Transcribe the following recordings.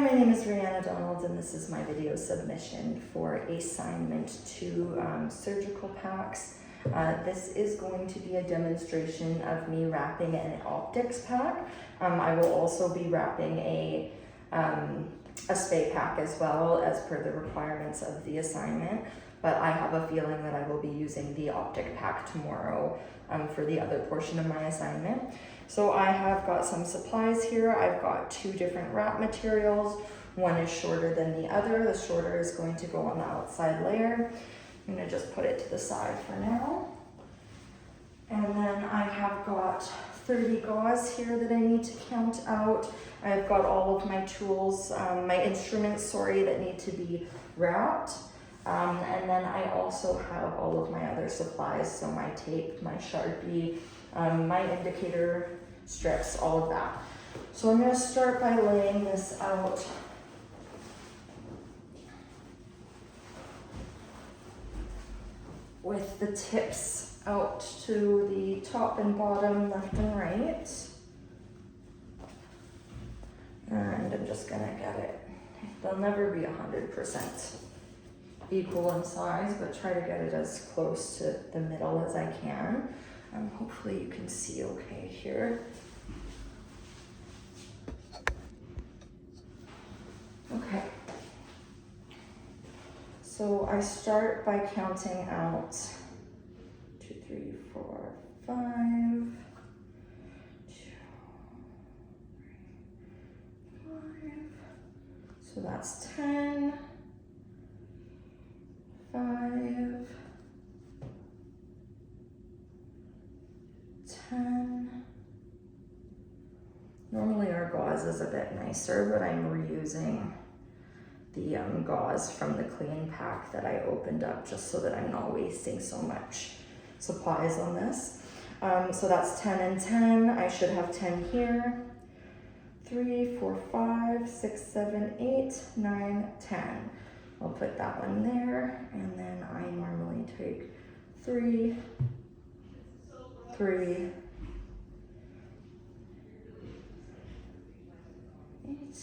my name is Rihanna Donald, and this is my video submission for assignment 2 surgical packs. This is going to be a demonstration of me wrapping an Optics pack. I will also be wrapping a spay pack as well as per the requirements of the assignment, but I have a feeling that I will be using the Optic pack tomorrow for the other portion of my assignment. So I have got some supplies here. I've got 2 different wrap materials. One is shorter than the other. The shorter is going to go on the outside layer. I'm gonna just put it to the side for now. And then I have got 30 gauze here that I need to count out. I've got all of my tools, my instruments, that need to be wrapped. And then I also have all of my other supplies, so my tape, my Sharpie, my indicator strips, all of that. So I'm going to start by laying this out. With the tips out to the top and bottom, left and right. And I'm just going to get it. They'll never be 100% equal in size, but try to get it as close to the middle as I can. Hopefully you can see okay here. Okay. So I start by counting out 2, 3, 4, 5, 2, 3, 5. So that's 10, 5, 10. Normally our gauze is a bit nicer, but I'm reusing the gauze from the clean pack that I opened up just so that I'm not wasting so much supplies on this. So that's 10 and 10. I should have 10 here. 3, 4, 5, 6, 7, 8, 9, 10. I'll put that one there, and then I normally take 3, 3, 8,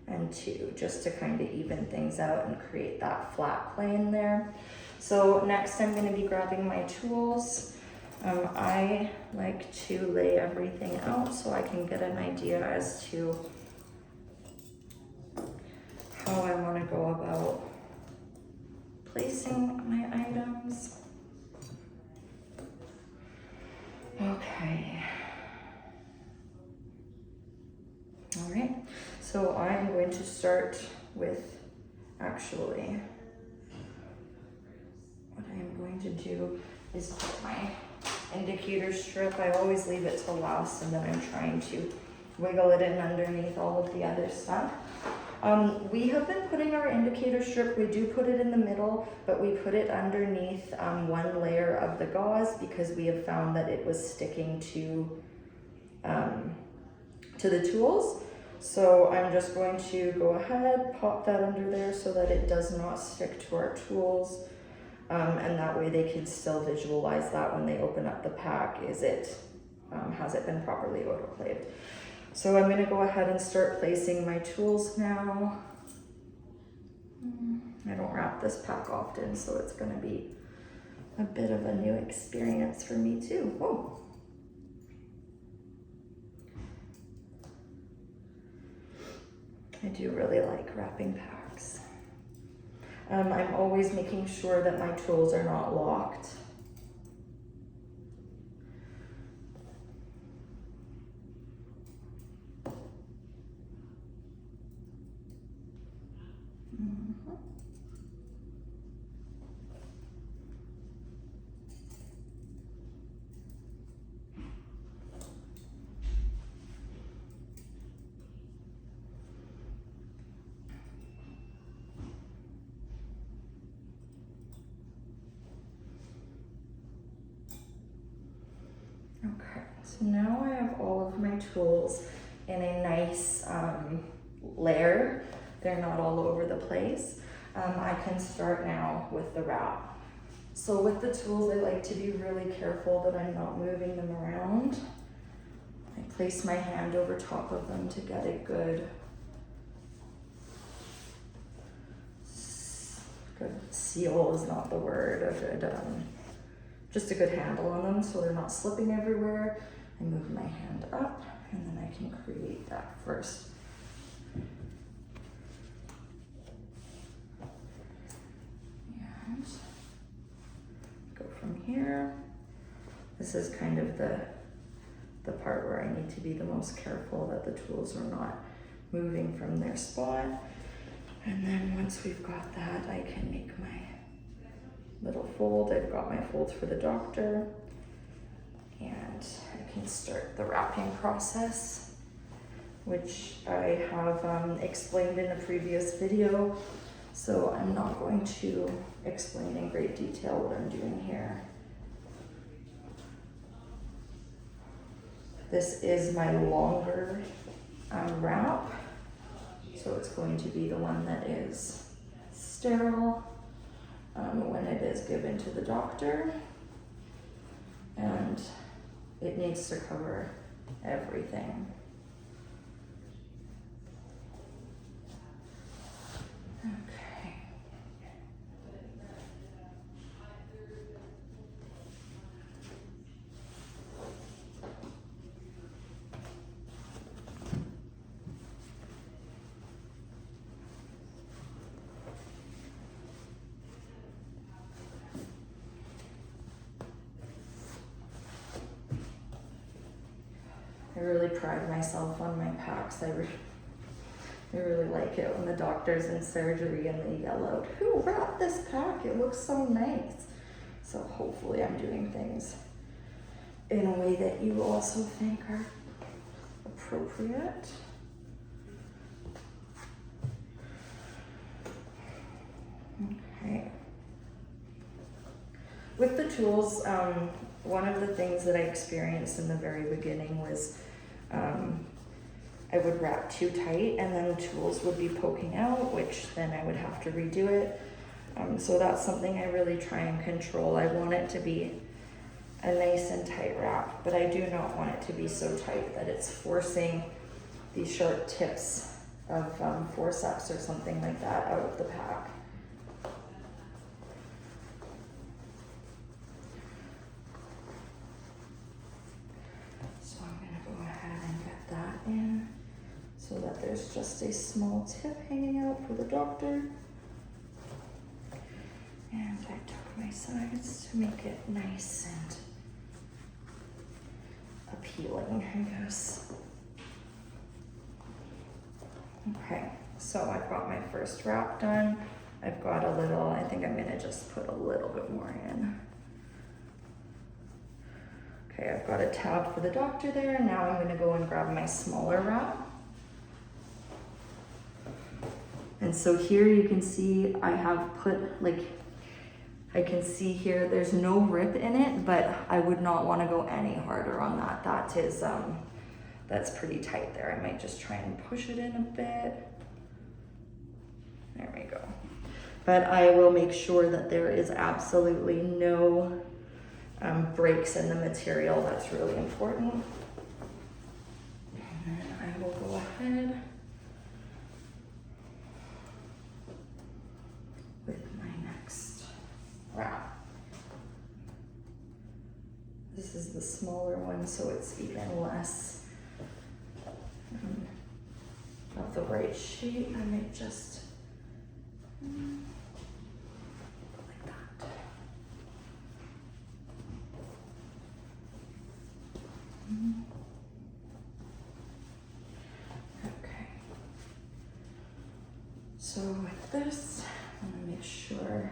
and 2, just to kind of even things out and create that flat plane there. So next I'm going to be grabbing my tools. I like to lay everything out so I can get an idea as to how I want to go about placing my items. Okay. All right. So I'm going to start with, actually, what I'm going to do is put my indicator strip. I always leave it till last, and then I'm trying to wiggle it in underneath all of the other stuff. We have been putting our indicator strip, we do put it in the middle, but we put it underneath one layer of the gauze because we have found that it was sticking to the tools. So I'm just going to go ahead, pop that under there so that it does not stick to our tools. And that way they can still visualize that when they open up the pack. Has it been properly autoclaved? So I'm going to go ahead and start placing my tools now. I don't wrap this pack often, so it's going to be a bit of a new experience for me too. Whoa. I do really like wrapping packs. I'm always making sure that my tools are not locked. Okay, so now I have all of my tools in a nice layer. They're not all over the place. I can start now with the wrap. So with the tools, I like to be really careful that I'm not moving them around. I place my hand over top of them to get a good good seal is not the word, just a good handle on them so they're not slipping everywhere. I move my hand up and then I can create that first. And go from here. This is kind of the part where I need to be the most careful that the tools are not moving from their spot. And then once we've got that, I can make my little fold. I've got my folds for the doctor, and I can start the wrapping process, which I have explained in a previous video. So I'm not going to explain in great detail what I'm doing here. This is my longer wrap, so it's going to be the one that is sterile when it is given to the doctor, and it needs to cover everything. Okay. I really pride myself on my packs. I really like it when the doctor's in surgery and they yell out, "Who wrapped this pack? It looks so nice." So hopefully I'm doing things in a way that you also think are appropriate. Okay. With the tools, one of the things that I experienced in the very beginning was I would wrap too tight and then the tools would be poking out, which then I would have to redo it. So that's something I really try and control. I want it to be a nice and tight wrap, but I do not want it to be so tight that it's forcing these sharp tips of forceps or something like that out of the pack. So I'm gonna go ahead and get that in so that there's just a small tip hanging out for the doctor. And I took my sides to make it nice and appealing, I guess. Okay, so I've got my first wrap done. I've got a little, I think I'm gonna just put a little bit more in. Okay, I've got a tab for the doctor there. Now I'm gonna go and grab my smaller wrap. And so here you can see I have put, I can see here there's no rip in it, but I would not want to go any harder on that. That is, that's pretty tight there. I might just try and push it in a bit. There we go. But I will make sure that there is absolutely no breaks in the material. That's really important. And then I will go ahead with my next wrap. This is the smaller one, so it's even less of the right shape. I might just like that. Okay. So with this, I'm gonna make sure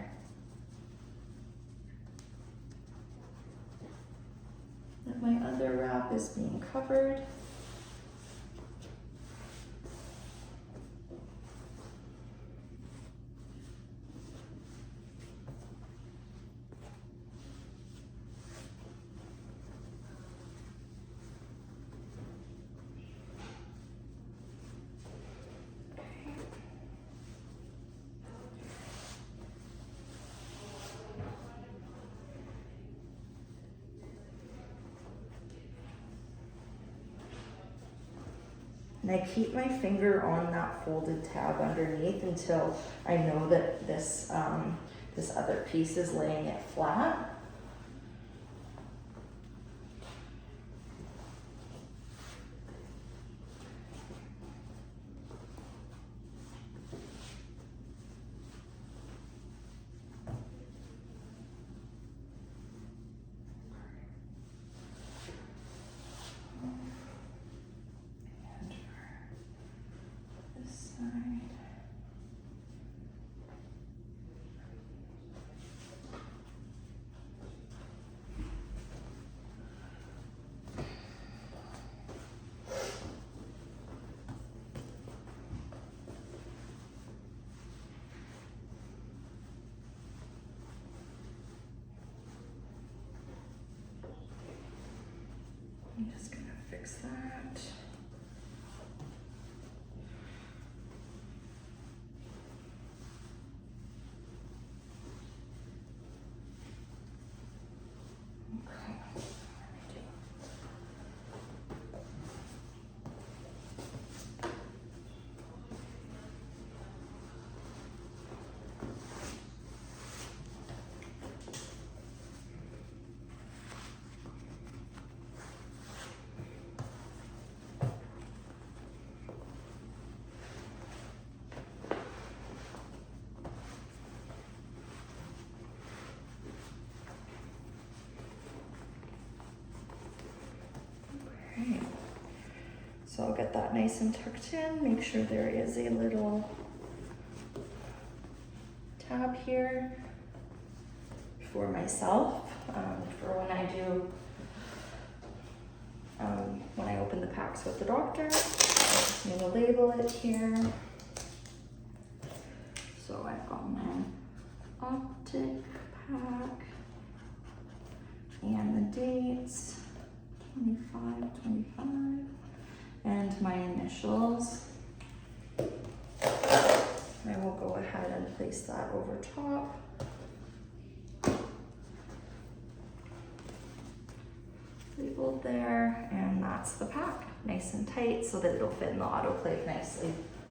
that my other wrap is being covered. And I keep my finger on that folded tab underneath until I know that this, this other piece is laying it flat. I'm just gonna fix that. Okay. So I'll get that nice and tucked in, make sure there is a little tab here for myself, for when I do, when I open the packs with the doctor. I'm gonna label it here. So I've got my Optic pack and the dates, 25, and my initials. I will go ahead and place that over top. Labeled there, and that's the pack, nice and tight so that it'll fit in the autoclave nicely.